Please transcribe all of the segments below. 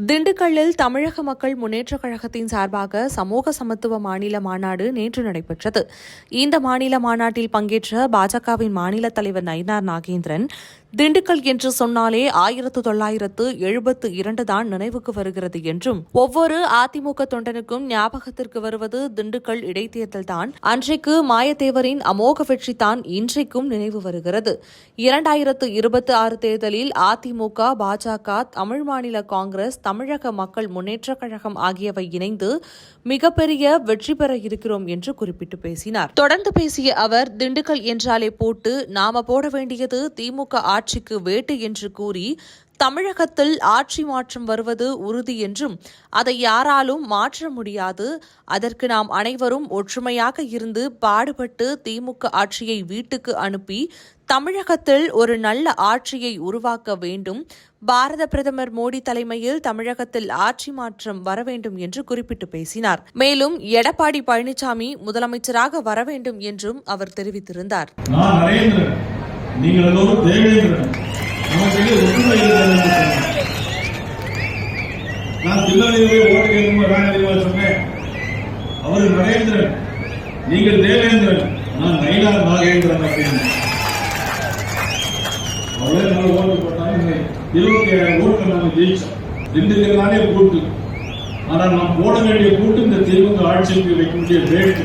திண்டுக்கல்லில் தமிழக மக்கள் முன்னேற்றக் கழகத்தின் சார்பாக சமூக சமத்துவ மாநில மாநாடு நேற்று நடைபெற்றது. இந்த மாநில மாநாட்டில் பங்கேற்ற பாஜகவின் மாநில தலைவர் நயினார் நாகேந்திரன், திண்டுக்கல் என்று சொன்னாலே 1972 தான் நினைவுக்கு வருகிறது என்றும், ஒவ்வொரு அதிமுக தொண்டனுக்கும் ஞாபகத்திற்கு வருவது திண்டுக்கல் இடைத்தேர்தல் தான். அன்றைக்கு மாயத்தேவரின் அமோக வெற்றி தான் இன்றைக்கும் நினைவு வருகிறது. 2026 தேர்தலில் அதிமுக, பாஜக, தமிழ் மாநில காங்கிரஸ், தமிழக மக்கள் முன்னேற்றக் கழகம் ஆகியவை இணைந்து மிகப்பெரிய வெற்றி பெற இருக்கிறோம் என்று குறிப்பிட்டு பேசினார். தொடர்ந்து பேசிய அவர், திண்டுக்கல் என்றாலே போட்டு நாம போட வேண்டியது திமுக ஆட்சிக்கு வேட்டு என்று கூறி, தமிழகத்தில் ஆட்சி மாற்றம் வருவது உறுதி என்றும், அதை யாராலும் மாற்ற முடியாது. அதற்கு நாம் அனைவரும் ஒற்றுமையாக இருந்து பாடுபட்டு திமுக ஆட்சியை வீட்டுக்கு அனுப்பி தமிழகத்தில் ஒரு நல்ல ஆட்சியை உருவாக்க வேண்டும். பாரத பிரதமர் மோடி தலைமையில் தமிழகத்தில் ஆட்சி மாற்றம் வர வேண்டும் என்று குறிப்பிட்டு பேசினார். மேலும் எடப்பாடி பழனிசாமி முதலமைச்சராக வர வேண்டும் என்றும் அவர் தெரிவித்திருந்தார். நான் திருநெல்வேலியிலே ஓட்டு கேட்கும் சொன்னேன், அவர் நரேந்திரன், நீங்கள் தேவேந்திரன், நான் நயினார் நாகேந்திரன் அப்படின்னு. அவரே நல்ல ஓட்டு போட்டாங்க. 27,000 ஓட்டு நாங்கள் ஜெயிச்சோம். திண்டுக்கல் தானே கூட்டு. ஆனால் நாம் போட வேண்டிய கூட்டு இந்த திமுக ஆட்சிக்கு வைக்க வேண்டிய வேட்டு.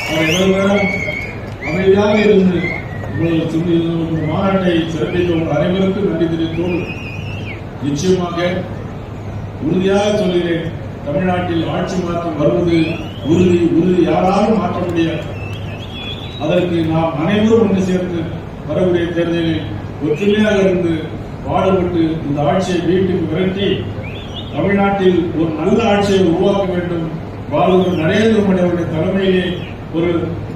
அவர் எவ்வளவு நேரம் அமைதியாக இருந்து மாநாட்டை சிறப்பித்த அனைவருக்கும் நன்றி தெரிவித்தோடு, நிச்சயமாக உறுதியாக சொல்கிறேன், தமிழ்நாட்டில் ஆட்சி மாற்றம் வருவது உறுதி. யாராலும் மாற்ற முடியாது. அதற்கு நாம் அனைவரும் ஒன்று சேர்ந்து வரக்கூடிய தேர்தலில் ஒற்றுமையாக இருந்து பாடுபட்டு இந்த ஆட்சியை வீட்டுக்கு விரட்டி தமிழ்நாட்டில் ஒரு நல்ல ஆட்சியை உருவாக்க வேண்டும். பாரத நரேந்திர மோடி அவருடைய தலைமையிலே ஒரு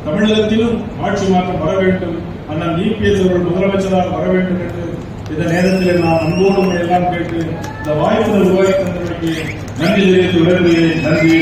தமிழகத்திலும் ஆட்சி மாற்றம் வர வேண்டும். அண்ணன் இபிஎஸ் அவர்கள் முதலமைச்சராக வர வேண்டும் என்று இந்த நேரத்தில் நான் அன்போடு எல்லாம் கேட்டு இந்த வாய்ப்புகள் உருவாக்கி நன்றி தெரிவித்து விரும்புகிறேன். நன்றி.